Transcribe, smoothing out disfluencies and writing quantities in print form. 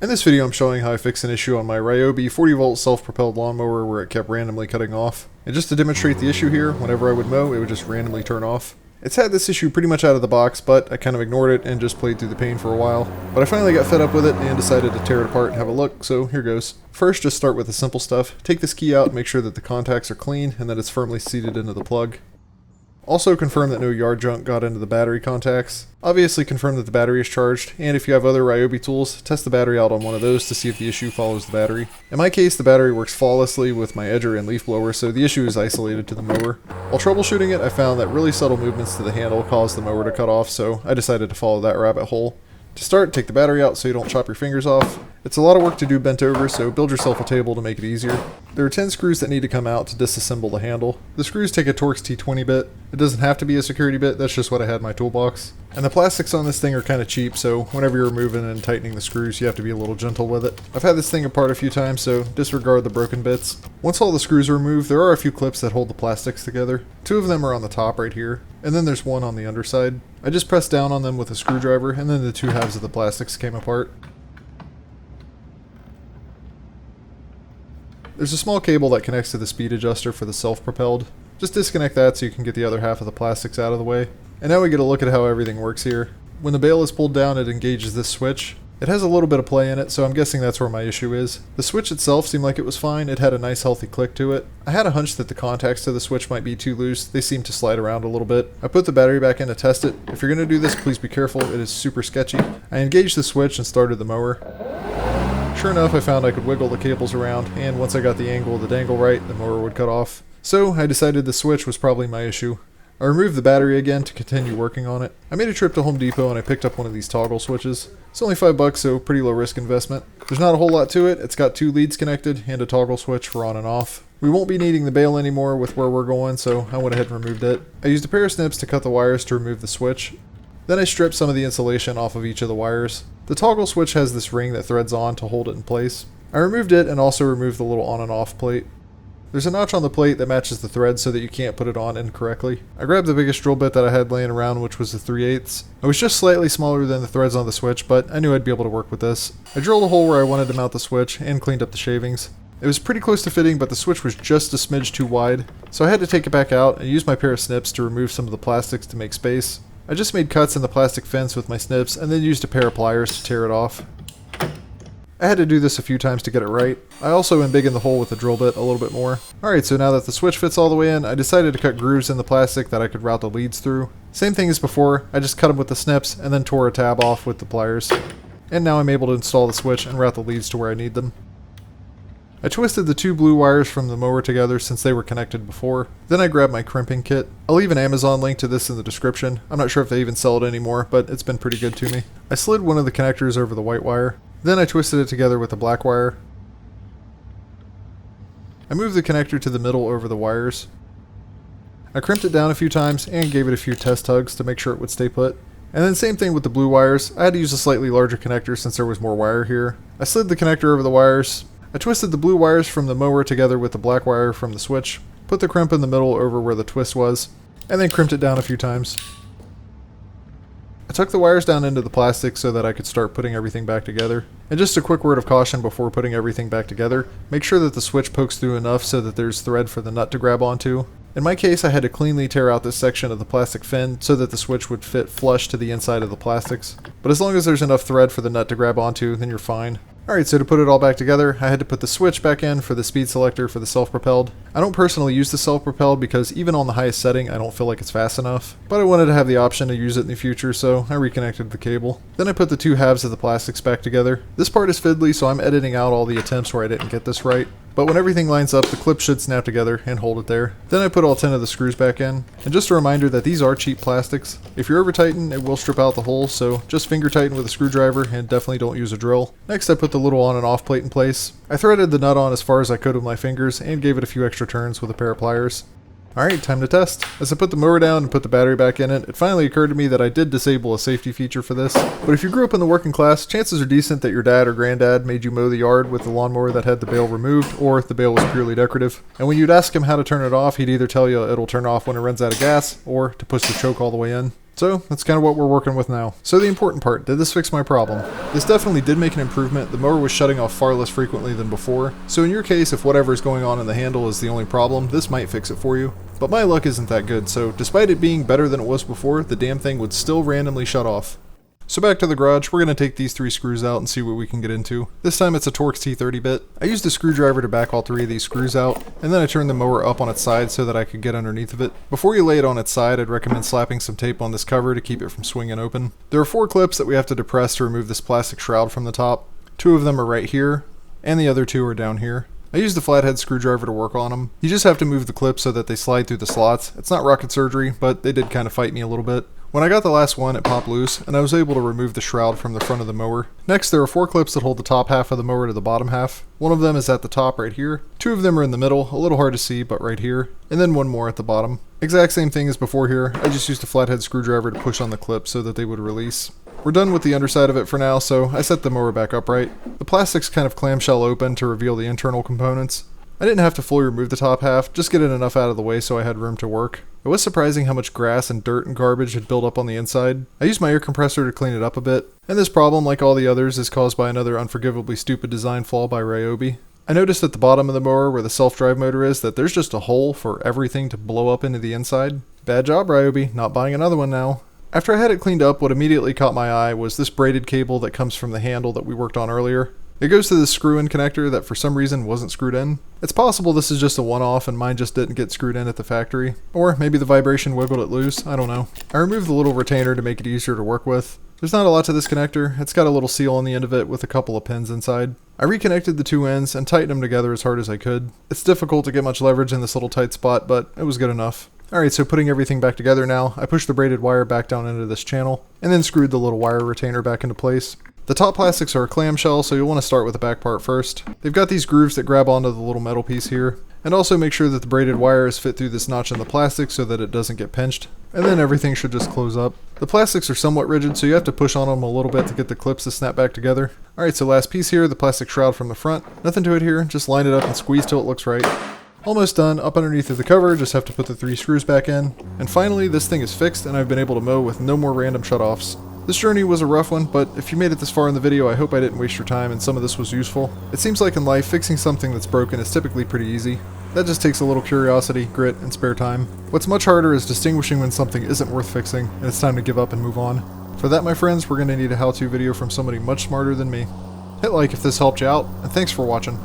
In this video I'm showing how I fixed an issue on my Ryobi 40 volt self-propelled lawnmower where it kept randomly cutting off. And just to demonstrate the issue here, whenever I would mow, it would just randomly turn off. It's had this issue pretty much out of the box, but I kind of ignored it and just played through the pain for a while. But I finally got fed up with it and decided to tear it apart and have a look, so here goes. First, just start with the simple stuff. Take this key out and make sure that the contacts are clean and that it's firmly seated into the plug. Also confirm that no yard junk got into the battery contacts. Obviously confirm that the battery is charged, and if you have other Ryobi tools, test the battery out on one of those to see if the issue follows the battery. In my case, the battery works flawlessly with my edger and leaf blower, so the issue is isolated to the mower. While troubleshooting it, I found that really subtle movements to the handle caused the mower to cut off, so I decided to follow that rabbit hole. To start, take the battery out so you don't chop your fingers off. It's a lot of work to do bent over, so build yourself a table to make it easier. There are 10 screws that need to come out to disassemble the handle. The screws take a Torx T20 bit. It doesn't have to be a security bit, that's just what I had in my toolbox. And the plastics on this thing are kind of cheap, so whenever you're removing and tightening the screws, you have to be a little gentle with it. I've had this thing apart a few times, so disregard the broken bits. Once all the screws are removed, there are a few clips that hold the plastics together. 2 of them are on the top right here, and then there's one on the underside. I just pressed down on them with a screwdriver, and then the 2 halves of the plastics came apart. There's a small cable that connects to the speed adjuster for the self-propelled. Just disconnect that so you can get the other half of the plastics out of the way. And now we get a look at how everything works here. When the bail is pulled down, it engages this switch. It has a little bit of play in it, so I'm guessing that's where my issue is. The switch itself seemed like it was fine. It had a nice healthy click to it. I had a hunch that the contacts to the switch might be too loose. They seem to slide around a little bit. I put the battery back in to test it. If you're going to do this, please be careful. It is super sketchy. I engaged the switch and started the mower. Sure enough, I found I could wiggle the cables around, and once I got the angle of the dangle right, the mower would cut off. So I decided the switch was probably my issue. I removed the battery again to continue working on it. I made a trip to Home Depot and I picked up one of these toggle switches. It's only $5, so pretty low risk investment. There's not a whole lot to it. It's got 2 leads connected and a toggle switch for on and off. We won't be needing the bail anymore with where we're going, so I went ahead and removed it. I used a pair of snips to cut the wires to remove the switch. Then I stripped some of the insulation off of each of the wires. The toggle switch has this ring that threads on to hold it in place. I removed it and also removed the little on and off plate. There's a notch on the plate that matches the thread so that you can't put it on incorrectly. I grabbed the biggest drill bit that I had laying around, which was the 3/8. It was just slightly smaller than the threads on the switch, but I knew I'd be able to work with this. I drilled a hole where I wanted to mount the switch and cleaned up the shavings. It was pretty close to fitting, but the switch was just a smidge too wide, so I had to take it back out and use my pair of snips to remove some of the plastics to make space. I just made cuts in the plastic fence with my snips and then used a pair of pliers to tear it off. I had to do this a few times to get it right. I also embiggened the hole with the drill bit a little bit more. Alright, so now that the switch fits all the way in, I decided to cut grooves in the plastic that I could route the leads through. Same thing as before, I just cut them with the snips and then tore a tab off with the pliers. And now I'm able to install the switch and route the leads to where I need them. I twisted the 2 blue wires from the mower together since they were connected before. Then I grabbed my crimping kit. I'll leave an Amazon link to this in the description. I'm not sure if they even sell it anymore, but it's been pretty good to me. I slid one of the connectors over the white wire. Then I twisted it together with the black wire. I moved the connector to the middle over the wires. I crimped it down a few times and gave it a few test tugs to make sure it would stay put. And then same thing with the blue wires. I had to use a slightly larger connector since there was more wire here. I slid the connector over the wires. I twisted the blue wires from the mower together with the black wire from the switch, put the crimp in the middle over where the twist was, and then crimped it down a few times. I tucked the wires down into the plastic so that I could start putting everything back together. And just a quick word of caution before putting everything back together, make sure that the switch pokes through enough so that there's thread for the nut to grab onto. In my case, I had to cleanly tear out this section of the plastic fin so that the switch would fit flush to the inside of the plastics. But as long as there's enough thread for the nut to grab onto, then you're fine. Alright, so to put it all back together, I had to put the switch back in for the speed selector for the self-propelled. I don't personally use the self-propelled because even on the highest setting, I don't feel like it's fast enough. But I wanted to have the option to use it in the future, so I reconnected the cable. Then I put the 2 halves of the plastics back together. This part is fiddly, so I'm editing out all the attempts where I didn't get this right. But when everything lines up, the clip should snap together and hold it there. Then I put all 10 of the screws back in. And just a reminder that these are cheap plastics. If you're over tighten, it will strip out the hole, so just finger tighten with a screwdriver and definitely don't use a drill. Next I put the little on and off plate in place. I threaded the nut on as far as I could with my fingers and gave it a few extra turns with a pair of pliers. Alright, time to test. As I put the mower down and put the battery back in it, it finally occurred to me that I did disable a safety feature for this. But if you grew up in the working class, chances are decent that your dad or granddad made you mow the yard with the lawnmower that had the bail removed, or the bail was purely decorative. And when you'd ask him how to turn it off, he'd either tell you it'll turn off when it runs out of gas, or to push the choke all the way in. So that's kind of what we're working with now. So the important part, did this fix my problem? This definitely did make an improvement. The mower was shutting off far less frequently than before. So in your case, if whatever is going on in the handle is the only problem, this might fix it for you. But my luck isn't that good, so despite it being better than it was before, the damn thing would still randomly shut off. So back to the garage, we're going to take these 3 screws out and see what we can get into. This time it's a Torx T30 bit. I used a screwdriver to back all 3 of these screws out, and then I turned the mower up on its side so that I could get underneath of it. Before you lay it on its side, I'd recommend slapping some tape on this cover to keep it from swinging open. There are 4 clips that we have to depress to remove this plastic shroud from the top. 2 of them are right here, and the other 2 are down here. I used a flathead screwdriver to work on them. You just have to move the clips so that they slide through the slots. It's not rocket surgery, but they did kind of fight me a little bit. When I got the last one, it popped loose, and I was able to remove the shroud from the front of the mower. Next, there are 4 clips that hold the top half of the mower to the bottom half. One of them is at the top right here. 2 of them are in the middle, a little hard to see, but right here. And then 1 more at the bottom. Exact same thing as before here. I just used a flathead screwdriver to push on the clips so that they would release. We're done with the underside of it for now, so I set the mower back upright. The plastic's kind of clamshell open to reveal the internal components. I didn't have to fully remove the top half, just get it enough out of the way so I had room to work. It was surprising how much grass and dirt and garbage had built up on the inside. I used my air compressor to clean it up a bit, and this problem, like all the others, is caused by another unforgivably stupid design flaw by Ryobi. I noticed at the bottom of the mower where the self-drive motor is that there's just a hole for everything to blow up into the inside. Bad job, Ryobi, not buying another one now. After I had it cleaned up, what immediately caught my eye was this braided cable that comes from the handle that we worked on earlier. It goes to this screw-in connector that for some reason wasn't screwed in. It's possible this is just a one-off and mine just didn't get screwed in at the factory. Or maybe the vibration wiggled it loose, I don't know. I removed the little retainer to make it easier to work with. There's not a lot to this connector. It's got a little seal on the end of it with a couple of pins inside. I reconnected the 2 ends and tightened them together as hard as I could. It's difficult to get much leverage in this little tight spot, but it was good enough. Alright, so putting everything back together now, I pushed the braided wire back down into this channel, and then screwed the little wire retainer back into place. The top plastics are a clamshell, so you'll want to start with the back part first. They've got these grooves that grab onto the little metal piece here, and also make sure that the braided wire is fit through this notch in the plastic so that it doesn't get pinched, and then everything should just close up. The plastics are somewhat rigid, so you have to push on them a little bit to get the clips to snap back together. Alright, so last piece here, the plastic shroud from the front. Nothing to it here, just line it up and squeeze till it looks right. Almost done, up underneath of the cover, just have to put the 3 screws back in. And finally, this thing is fixed and I've been able to mow with no more random shutoffs. This journey was a rough one, but if you made it this far in the video, I hope I didn't waste your time and some of this was useful. It seems like in life, fixing something that's broken is typically pretty easy. That just takes a little curiosity, grit, and spare time. What's much harder is distinguishing when something isn't worth fixing and it's time to give up and move on. For that, my friends, we're going to need a how-to video from somebody much smarter than me. Hit like if this helped you out, and thanks for watching.